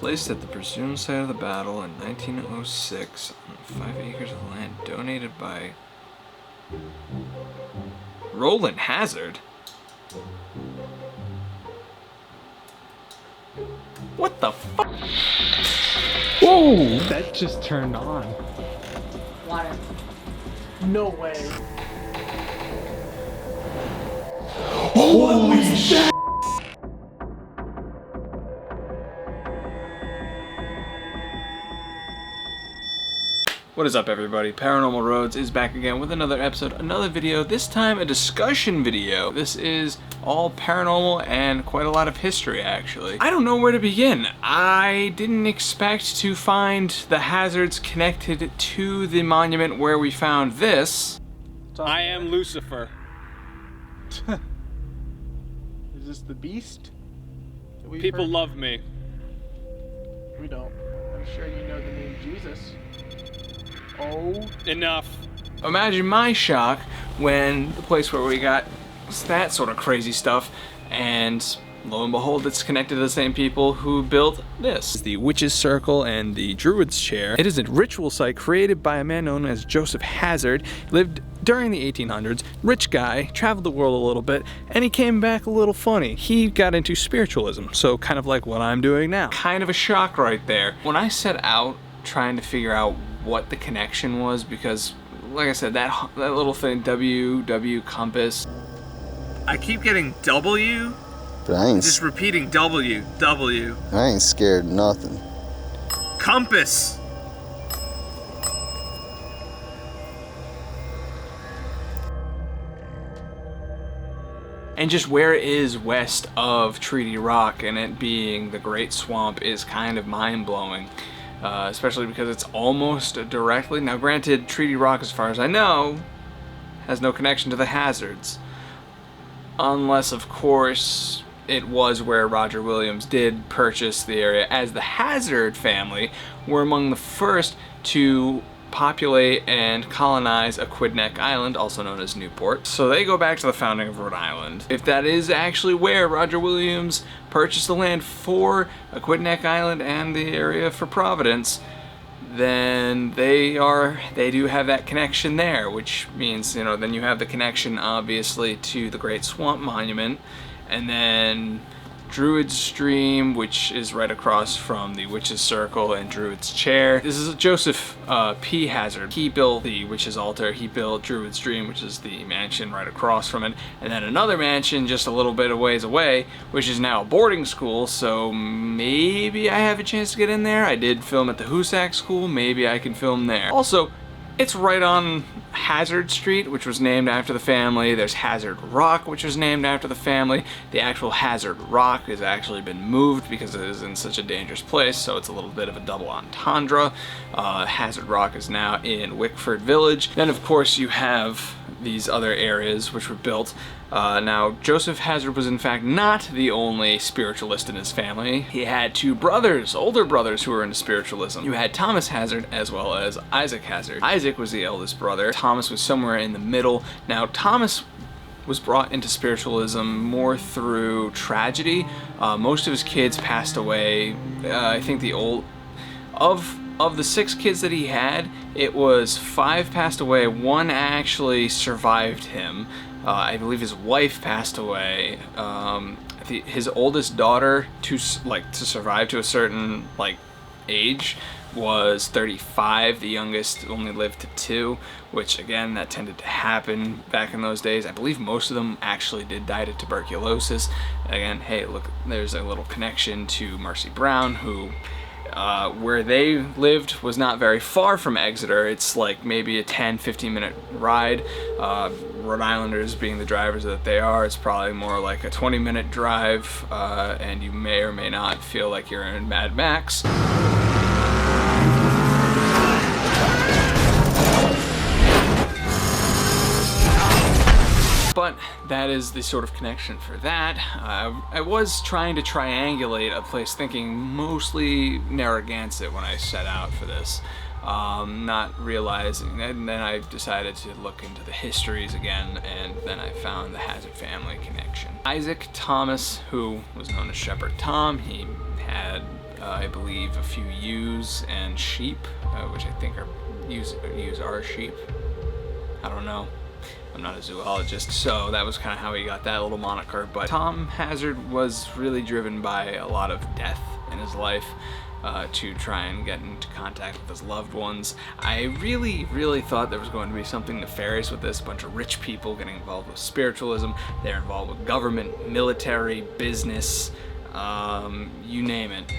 placed at the presumed site of the battle in 1906 on 5 acres of land donated by Roland Hazard. What the fuck? Whoa! That just turned on. Water. No way. Holy shit! What is up, everybody? Paranormal Roads is back again with another episode, another video, this time a discussion video. This is all paranormal and quite a lot of history, actually. I don't know where to begin. I didn't expect to find the hazards connected to the monument where we found this. I am Lucifer. Is this the beast? People love me. We don't. I'm sure you know the name Jesus. Oh. Enough. Imagine my shock when the place where we got that sort of crazy stuff, and lo and behold, it's connected to the same people who built this. The Witch's Circle and the Druid's Chair. It is a ritual site created by a man known as Joseph Hazard. Lived during the 1800s, rich guy, traveled the world a little bit, and he came back a little funny. He got into spiritualism, so kind of like what I'm doing now. Kind of a shock right there. When I set out trying to figure out what the connection was, because like I said, that little thing, W compass, I keep getting W, but I ain't just repeating W. I ain't scared of nothing. Compass. And just where it is west of Treaty Rock, and it being the Great Swamp, is kind of mind-blowing. Especially because it's almost directly, now granted, Treaty Rock, as far as I know, has no connection to the hazards. Unless, of course, it was where Roger Williams did purchase the area, as the Hazard family were among the first to populate and colonize Aquidneck Island, also known as Newport. So they go back to the founding of Rhode Island. If that is actually where Roger Williams purchased the land for Aquidneck Island and the area for Providence, then they do have that connection there, which means, you know, then you have the connection obviously to the Great Swamp Monument, and then Druid's Stream, which is right across from the Witch's Circle and Druid's Chair. This is Joseph P. Hazard. He built the Witch's Altar. He built Druid's Stream, which is the mansion right across from it, and then another mansion just a little bit of ways away, which is now a boarding school, so maybe I have a chance to get in there. I did film at the Hoosac School. Maybe I can film there. Also, it's right on Hazard Street, which was named after the family. There's Hazard Rock, which was named after the family. The actual Hazard Rock has actually been moved because it is in such a dangerous place, so it's a little bit of a double entendre. Hazard Rock is now in Wickford Village. Then, of course, you have these other areas which were built. Now, Joseph Hazard was in fact not the only spiritualist in his family. He had two brothers, older brothers, who were into spiritualism. You had Thomas Hazard as well as Isaac Hazard. Isaac was the eldest brother. Thomas was somewhere in the middle. Now, Thomas was brought into spiritualism more through tragedy. Most of his kids passed away. I think of the 6 kids that he had, it was 5 passed away. 1 actually survived him. I believe his wife passed away. His oldest daughter, to survive to a certain age, was 35. The youngest only lived to 2, which again, that tended to happen back in those days. I believe most of them actually did die to tuberculosis. Again, hey, look, there's a little connection to Mercy Brown, who where they lived was not very far from Exeter. It's like maybe a 10-15 minute ride. Rhode Islanders being the drivers that they are, it's probably more like a 20-minute drive, and you may or may not feel like you're in Mad Max. But that is the sort of connection for that. I was trying to triangulate a place, thinking mostly Narragansett when I set out for this. Not realizing, and then I decided to look into the histories again, and then I found the Hazard family connection. Isaac Thomas, who was known as Shepherd Tom, he had I believe a few ewes and sheep, which I think are ewes are sheep. I don't know. I'm not a zoologist, so that was kind of how he got that little moniker. But Tom Hazard was really driven by a lot of death in his life, to try and get into contact with his loved ones. I really thought there was going to be something nefarious with this. A bunch of rich people getting involved with spiritualism. They're involved with government, military, business, you name it.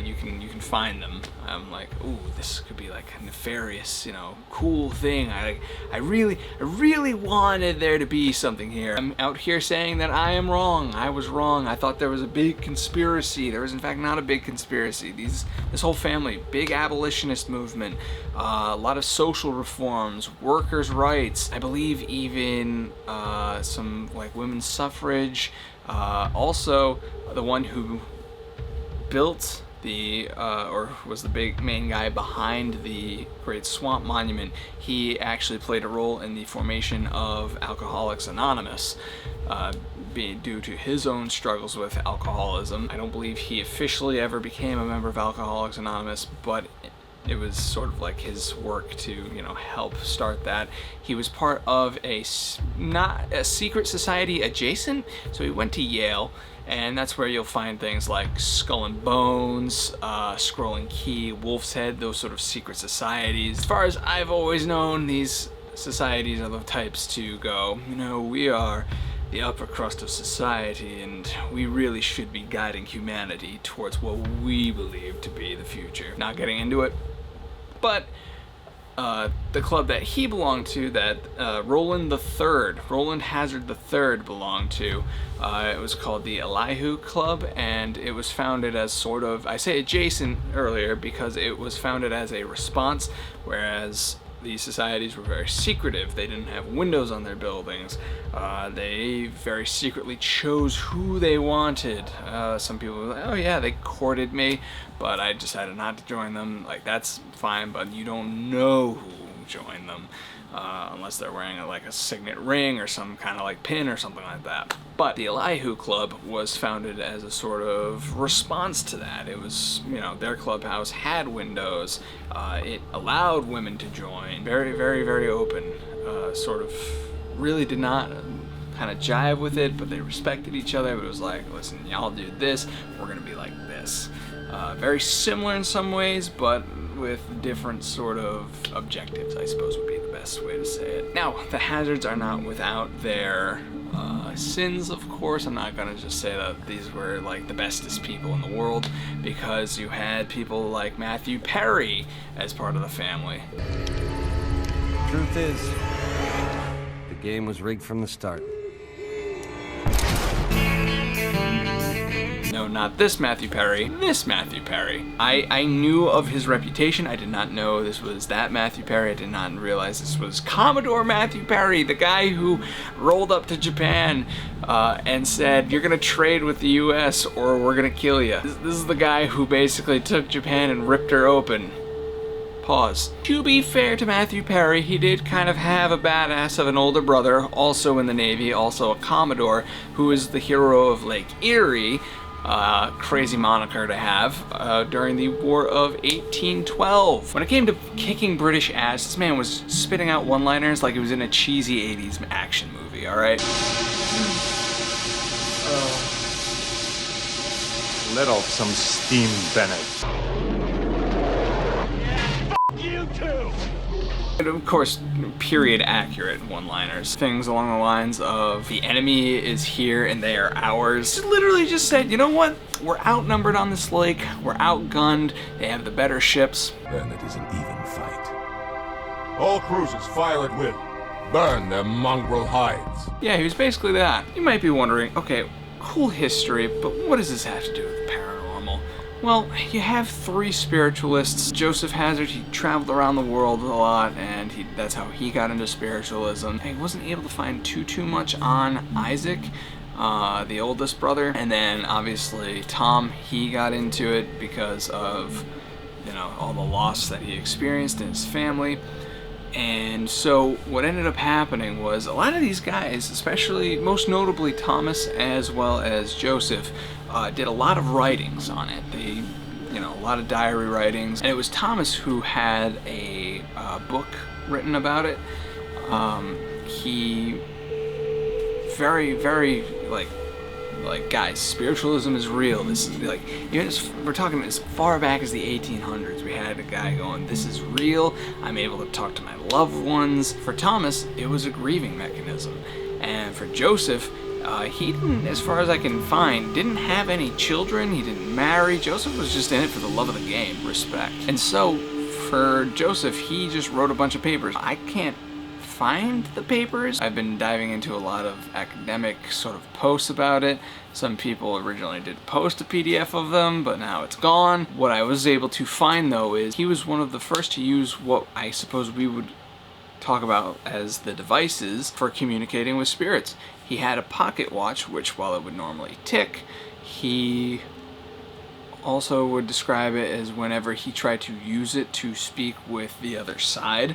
You can find them. I'm like, ooh, this could be like a nefarious, cool thing. I really wanted there to be something here. I'm out here saying that I am wrong. I was wrong. I thought there was a big conspiracy. There was in fact not a big conspiracy. This whole family, big abolitionist movement, a lot of social reforms, workers' rights. I believe even some like women's suffrage. Also, the one who built or was the big main guy behind the Great Swamp Monument, he actually played a role in the formation of Alcoholics Anonymous, being due to his own struggles with alcoholism. I don't believe he officially ever became a member of Alcoholics Anonymous, but it was sort of like his work to, help start that. He was part of not a secret society adjacent, so he went to Yale, and that's where you'll find things like Skull and Bones, Scrolling Key, Wolf's Head, those sort of secret societies. As far as I've always known, these societies are the types to go, we are the upper crust of society, and we really should be guiding humanity towards what we believe to be the future. Not getting into it, but the club that he belonged to, that Roland Hazard III belonged to, it was called the Elihu Club, and it was founded as sort of, I say adjacent earlier because it was founded as a response, whereas these societies were very secretive. They didn't have windows on their buildings. They very secretly chose who they wanted. Some people were like, oh yeah, they courted me, but I decided not to join them. Like, that's fine, but you don't know who joined them, unless they're wearing a signet ring or some kind of like pin or something like that. But the Elihu Club was founded as a sort of response to that. It was, their clubhouse had windows. It allowed women to join. Very, very, very open. Sort of really did not kind of jive with it, but they respected each other. But it was like, listen, y'all do this, we're gonna be like this. Very similar in some ways, but with different sort of objectives, I suppose would be the best way to say it. Now, the Hazards are not without their sins, of course. I'm not gonna just say that these were like the bestest people in the world, because you had people like Matthew Perry as part of the family. Truth is, the game was rigged from the start. No, not this Matthew Perry, this Matthew Perry. I knew of his reputation. I did not know this was that Matthew Perry. I did not realize this was Commodore Matthew Perry, the guy who rolled up to Japan and said, you're gonna trade with the US or we're gonna kill you. This is the guy who basically took Japan and ripped her open. Pause. To be fair to Matthew Perry, he did kind of have a badass of an older brother, also in the Navy, also a Commodore, who is the hero of Lake Erie. Crazy moniker to have, during the War of 1812. When it came to kicking British ass, this man was spitting out one-liners like it was in a cheesy 80s action movie, alright? Let off some steam, Bennett. You too! And of course, period accurate one-liners. Things along the lines of, the enemy is here and they are ours. It literally just said, you know what? We're outnumbered on this lake, we're outgunned, they have the better ships. Then it is an even fight. All cruisers fire at will. Burn their mongrel hides. Yeah, he was basically that. You might be wondering, okay, cool history, but what does this have to do with the paranormal? Well, you have three spiritualists. Joseph Hazard, he traveled around the world a lot, and that's how he got into spiritualism. He wasn't able to find too much on Isaac, the oldest brother. And then, obviously, Tom, he got into it because of, all the loss that he experienced in his family. And so what ended up happening was a lot of these guys, especially most notably Thomas as well as Joseph, did a lot of writings on it. They a lot of diary writings. And it was Thomas who had a book written about it. He very, very, like, guys, spiritualism is real. This is like, we're talking as far back as the 1800s. We had a guy going, this is real. I'm able to talk to my loved ones. For Thomas, it was a grieving mechanism. And for Joseph, he didn't, as far as I can find, didn't have any children. He didn't marry. Joseph was just in it for the love of the game, respect. And so for Joseph, he just wrote a bunch of papers. I can't find the papers. I've been diving into a lot of academic sort of posts about it. Some people originally did post a PDF of them, but now it's gone. What I was able to find, though, is he was one of the first to use what I suppose we would talk about as the devices for communicating with spirits. He had a pocket watch, which, while it would normally tick, he also would describe it as whenever he tried to use it to speak with the other side,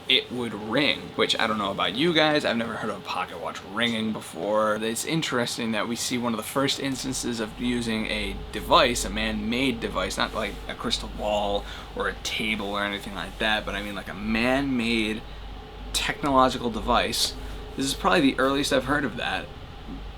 it would ring, which I don't know about you guys. I've never heard of a pocket watch ringing before. It's interesting that we see one of the first instances of using a device, a man-made device, not like a crystal ball or a table or anything like that, but I mean like a man-made technological device. This is probably the earliest I've heard of that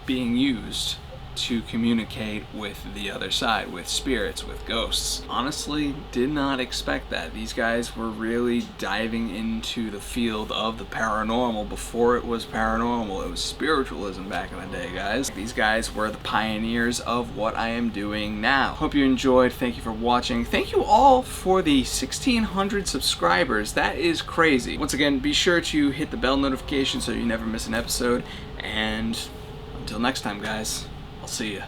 being used to communicate with the other side, with spirits, with ghosts. Honestly, did not expect that. These guys were really diving into the field of the paranormal before it was paranormal. It was spiritualism back in the day, guys. These guys were the pioneers of what I am doing now. Hope you enjoyed. Thank you for watching. Thank you all for the 1,600 subscribers. That is crazy. Once again, be sure to hit the bell notification so you never miss an episode. And until next time, guys, I'll see ya.